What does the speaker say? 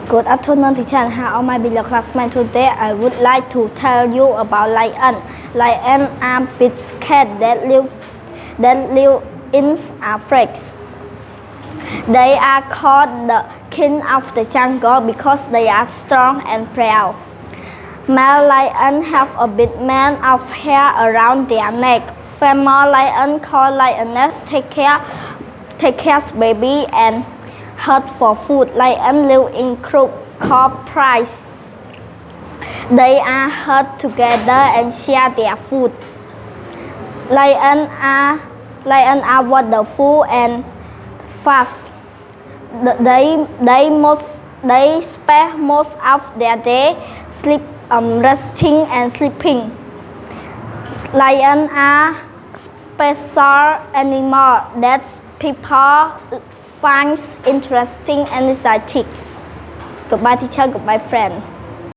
Good afternoon, teacher, and how my beloved classmates. Today, I would like to tell you about lion. Lions are big cats that live in Africa. They are called the king of the jungle because they are strong and proud. Male lions have a big mane of hair around their neck. Female lions called lioness take care baby and hunt for food. Lions live in groups called prides. They are herd together and share their food. Lions are wonderful and fast. They spend most of their day resting and sleeping. Lions are special animals that people find interesting and exciting. Goodbye, teacher. Goodbye, friend.